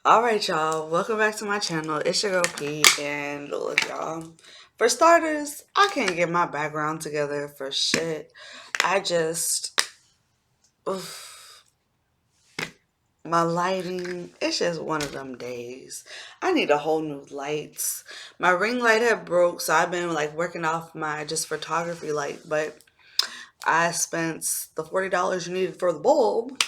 All right, y'all. Welcome back to my channel. It's your girl P. And look, y'all. For starters, I can't get my background together for shit. I just, oof, my lighting. It's just one of them days. I need a whole new lights. My ring light had broke, so I've been like working off my just photography light. But I spent the $40 you needed for the bulb.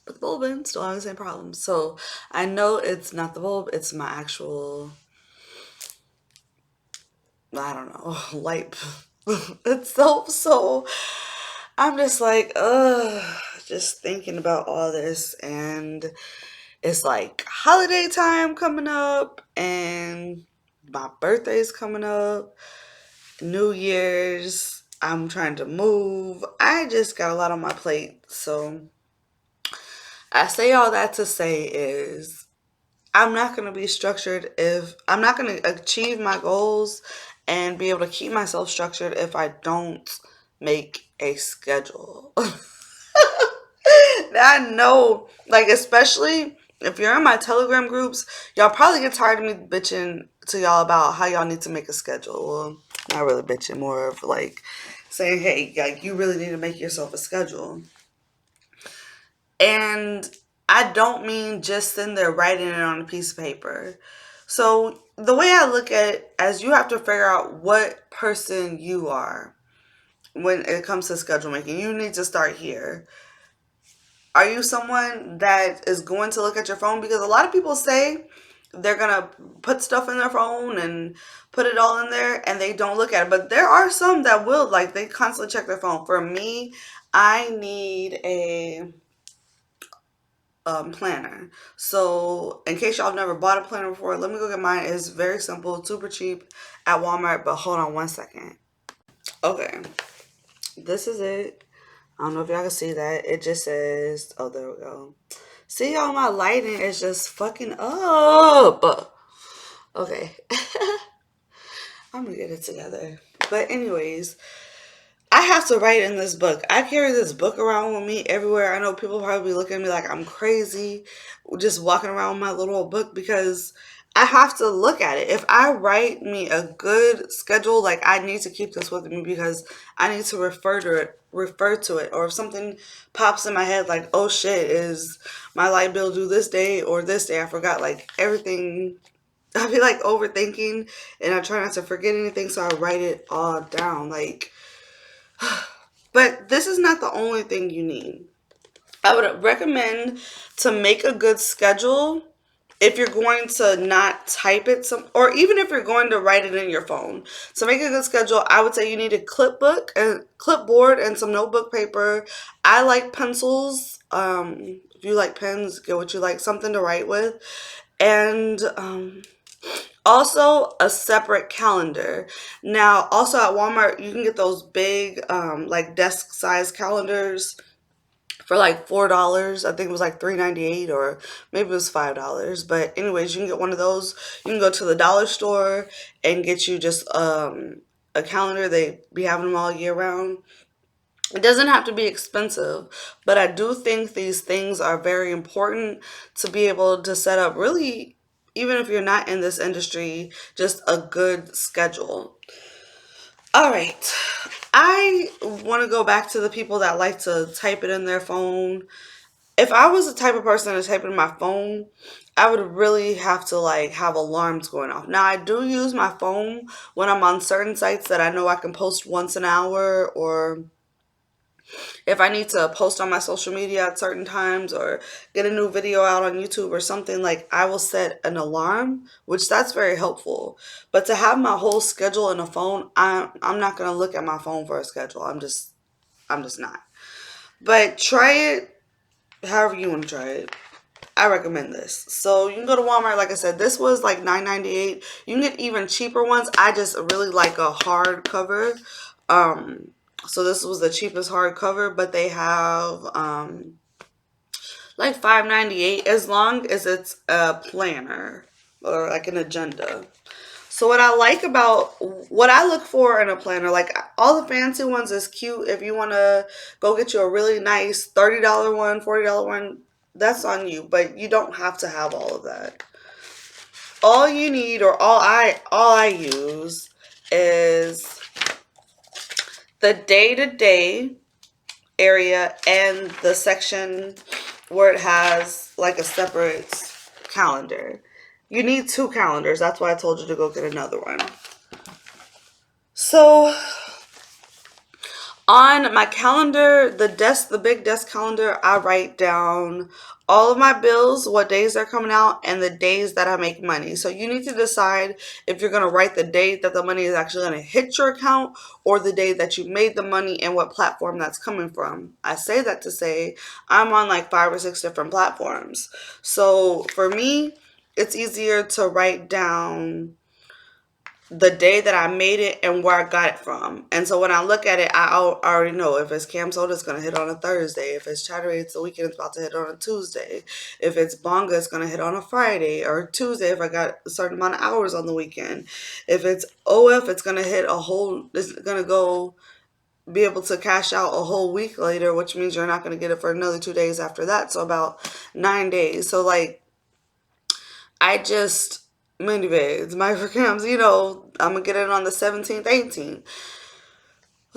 But the bulb in still having the same problem. So I know it's not the bulb, it's my actual, I don't know, light itself. So I'm just like, just thinking about all this. And it's like holiday time coming up, and my birthday's coming up, New Year's. I'm trying to move. I just got a lot on my plate. So I say all that to say is I'm not going to be structured if I'm not going to achieve my goals and be able to keep myself structured if I don't make a schedule. I know, like, especially if you're in my Telegram groups, y'all probably get tired of me bitching to y'all about how y'all need to make a schedule. Well, not really bitching, more of like saying, hey, like, you really need to make yourself a schedule. And I don't mean just sitting there writing it on a piece of paper. So the way I look at it as you have to figure out what person you are when it comes to schedule making. You need to start here. Are you someone that is going to look at your phone? Because a lot of people say they're gonna put stuff in their phone and put it all in there and they don't look at it. But there are some that will, like, they constantly check their phone. For me, I need a planner. So, in case y'all have never bought a planner before, let me go get mine. It's very simple, super cheap at Walmart. But hold on one second. Okay, this is it. I don't know if y'all can see that. It just says, oh, there we go. See, y'all, my lighting is just fucking up. Okay, I'm gonna get it together. But, anyways, I have to write in this book. I carry this book around with me everywhere. I know people probably look at me like I'm crazy just walking around with my little book because I have to look at it. If I write me a good schedule, like I need to keep this with me because I need to refer to it. Or if something pops in my head like, oh shit, is my light bill due this day or this day? I forgot like everything. I be like overthinking and I try not to forget anything, so I write it all down. Like, but this is not the only thing you need. I would recommend to make a good schedule if you're going to not type it some, or even if you're going to write it in your phone. To make a good schedule, I would say you need a clipboard and some notebook paper. I like pencils. If you like pens, get what you like, something to write with. And also a separate calendar. Now, also at Walmart, you can get those big, like desk size calendars for like $4. I think it was like $3.98 or maybe it was $5. But anyways, you can get one of those. You can go to the dollar store and get you just a calendar. They be having them all year round. It doesn't have to be expensive, but I do think these things are very important to be able to set up really, even if you're not in this industry, just a good schedule. All right. I want to go back to the people that like to type it in their phone. If I was the type of person to type it in my phone, I would really have to like have alarms going off. Now I do use my phone when I'm on certain sites that I know I can post once an hour, or if I need to post on my social media at certain times or get a new video out on YouTube or something, like I will set an alarm, which that's very helpful. But to have my whole schedule in a phone, I'm not gonna look at my phone for a schedule. I'm just not. But try it however you want to try it. I recommend this. So you can go to Walmart. Like I said, this was like $9.98. You can get even cheaper ones. I just really like a hardcover. Um, so this was the cheapest hardcover, but they have like $5.98 as long as it's a planner or like an agenda. So what I look for in a planner, like all the fancy ones is cute. If you want to go get you a really nice $30 one, $40 one, that's on you, but you don't have to have all of that. All you need, or all I use, is the day-to-day area and the section where it has like a separate calendar. You need two calendars. That's why I told you to go get another one. So on my calendar, the big desk calendar, I write down all of my bills, what days they're coming out, and the days that I make money. So you need to decide if you're going to write the date that the money is actually going to hit your account, or the day that you made the money and what platform that's coming from. I say that to say I'm on like 5 or 6 different platforms. So for me, it's easier to write down the day that I made it and where I got it from. And so when I look at it, already know if it's Cam Soda, it's going to hit on a Thursday. If it's Chattery, it's the weekend, it's about to hit on a Tuesday. If it's Bonga, it's going to hit on a Friday or Tuesday if I got a certain amount of hours on the weekend. If it's OF, it's going to it's going to go be able to cash out a whole week later, which means you're not going to get it for another 2 days after that. So about 9 days. So like, I just Mooneybags, micrograms, I'm gonna get it on the 17th, 18th.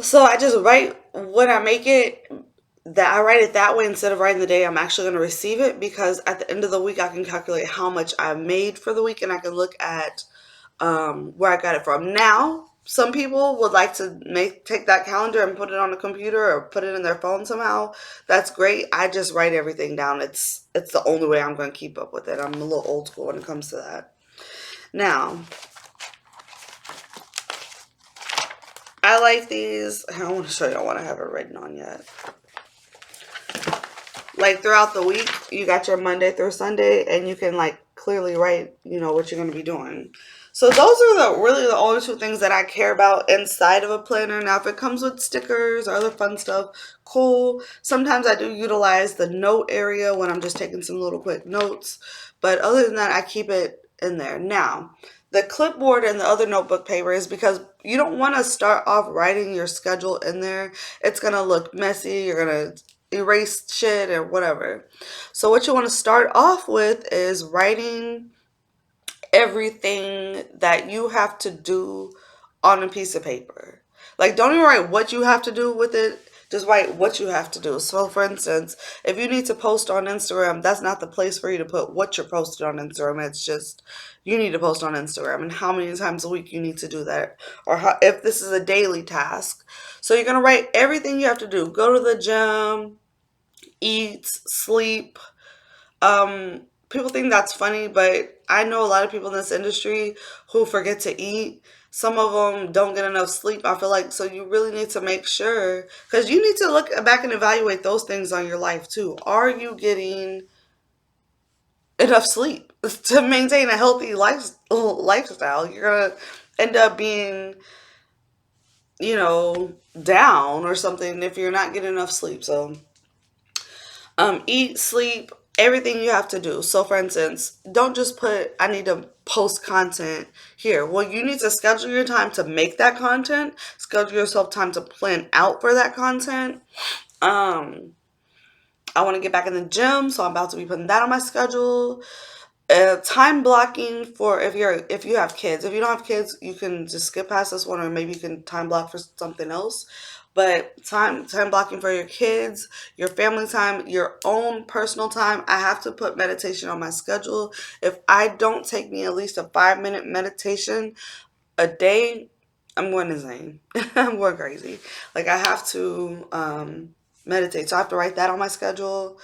So I just write when I make it, that I write it that way instead of writing the day I'm actually gonna receive it, because at the end of the week I can calculate how much I made for the week and I can look at where I got it from. Now, some people would like to take that calendar and put it on a computer or put it in their phone somehow. That's great. I just write everything down. It's the only way I'm going to keep up with it. I'm a little old school when it comes to that. Now, I like these. I want to show you what I haven't written on yet. Like throughout the week, you got your Monday through Sunday, and you can like clearly write, what you're going to be doing. So those are really the only two things that I care about inside of a planner. Now, if it comes with stickers or other fun stuff, cool. Sometimes I do utilize the note area when I'm just taking some little quick notes. But other than that, I keep it in there. Now, the clipboard and the other notebook paper is because you don't want to start off writing your schedule in there. It's going to look messy. You're going to erase shit or whatever. So what you want to start off with is writing everything that you have to do on a piece of paper. Like, don't even write what you have to do with it. Just write what you have to do. So, for instance, if you need to post on Instagram, that's not the place for you to put what you're posted on Instagram. It's just you need to post on Instagram and how many times a week you need to do that, or if this is a daily task. So, you're going to write everything you have to do. Go to the gym, eat, sleep. People think that's funny, but I know a lot of people in this industry who forget to eat. Some of them don't get enough sleep. I feel like, so you really need to make sure, because you need to look back and evaluate those things on your life too. Are you getting enough sleep to maintain a healthy lifestyle? You're gonna end up being, down or something if you're not getting enough sleep. So eat, sleep, everything you have to do. So, for instance, don't just put, I need to post content here. Well, you need to schedule your time to make that content, schedule yourself time to plan out for that content. Um, I want to get back in the gym, so I'm about to be putting that on my schedule. Time blocking for if you have kids. If you don't have kids, you can just skip past this one, or maybe you can time block for something else. But time blocking for your kids, your family time, your own personal time. I have to put meditation on my schedule. If I don't take me at least a 5-minute meditation a day, I'm going insane. I'm going crazy. Like, I have to meditate, so I have to write that on my schedule.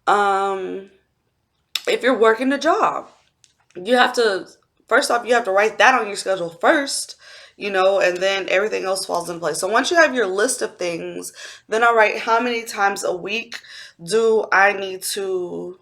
Um, if you're working a job, you have to, first off, you have to write that on your schedule first, and then everything else falls in place. So once you have your list of things, then I'll write how many times a week do I need to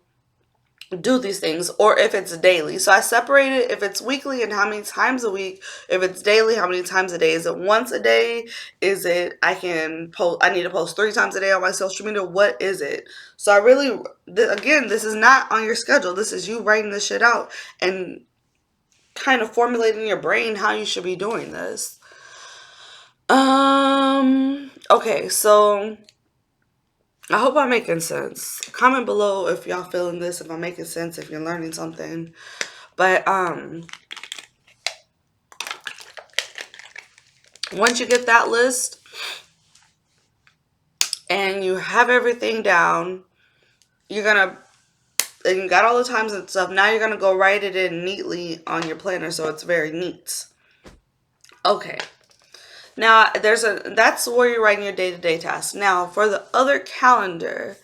do these things, or if it's daily. So I separate it if it's weekly and how many times a week. If it's daily, how many times a day. Is it once a day? Is it I need to post 3 times a day on my social media? What is it? So I really, again, this is not on your schedule. This is you writing this shit out and kind of formulating in your brain how you should be doing this. Okay, so I hope I'm making sense. Comment below if y'all feeling this, if I'm making sense, if you're learning something. But once you get that list and you have everything down, you're gonna and you got all the times and stuff. Now you're gonna go write it in neatly on your planner so it's very neat. Okay. Now that's where you're writing your day-to-day tasks. Now for the other calendar,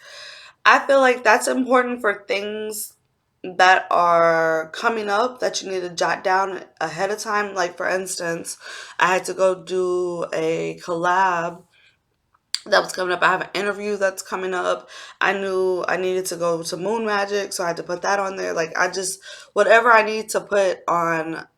I feel like that's important for things that are coming up that you need to jot down ahead of time. Like for instance, I had to go do a collab that was coming up. I have an interview that's coming up. I knew I needed to go to Moon Magic, so I had to put that on there. Like I just whatever I need to put on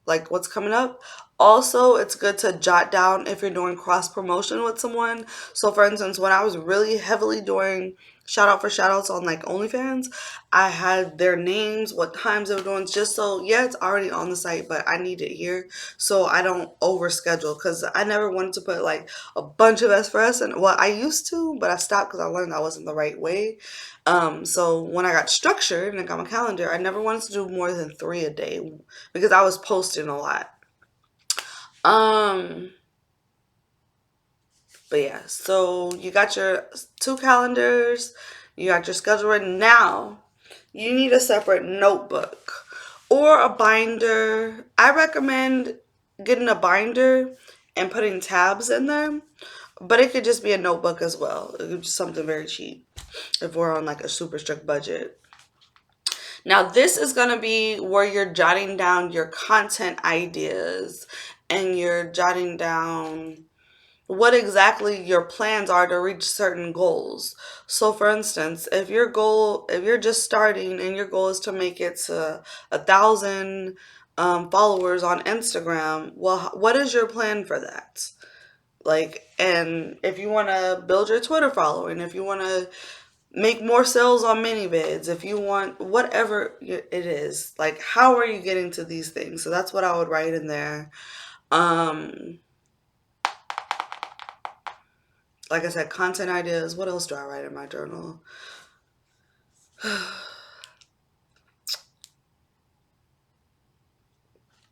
like what's coming up. Also, it's good to jot down if you're doing cross promotion with someone. So for instance, when I was really heavily doing shout out for shout outs on like OnlyFans, I had their names, what times they were doing, just so yeah, it's already on the site, but I need it here so I don't overschedule because I never wanted to put like a bunch of S4S and well, I used to, but I stopped because I learned that wasn't the right way. So when I got structured and I got my calendar, I never wanted to do more than 3 a day because I was posting a lot. Um, but yeah, so you got your two calendars, you got your schedule right now. You need a separate notebook or a binder. I recommend getting a binder and putting tabs in there, but it could just be a notebook as well. It could be something very cheap if we're on like a super strict budget. Now, this is going to be where you're jotting down your content ideas and you're jotting down what exactly your plans are to reach certain goals. So for instance, if you're just starting and your goal is to make it to 1,000 followers on Instagram, well, what is your plan for that? Like, and if you want to build your Twitter following, if you want to make more sales on ManyVids, if you want whatever it is, like, how are you getting to these things? So that's what I would write in there. Um, like I said, content ideas. What else do I write in my journal?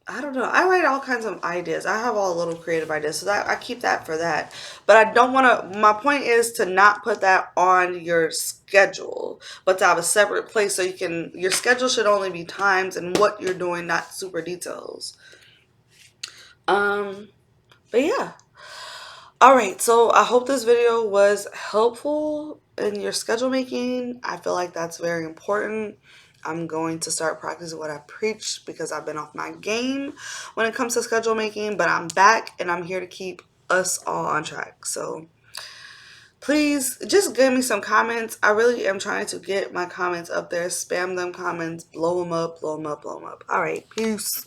I don't know. I write all kinds of ideas. I have all little creative ideas, so that I keep that for that. But I don't want to. My point is to not put that on your schedule, but to have a separate place so you can. Your schedule should only be times and what you're doing, not super details. Um, but yeah. All right, so I hope this video was helpful in your schedule making. I feel like that's very important. I'm going to start practicing what I preach because I've been off my game when it comes to schedule making, but I'm back and I'm here to keep us all on track. So please just give me some comments. I really am trying to get my comments up there, spam them comments, blow them up, blow them up, blow them up. All right, peace.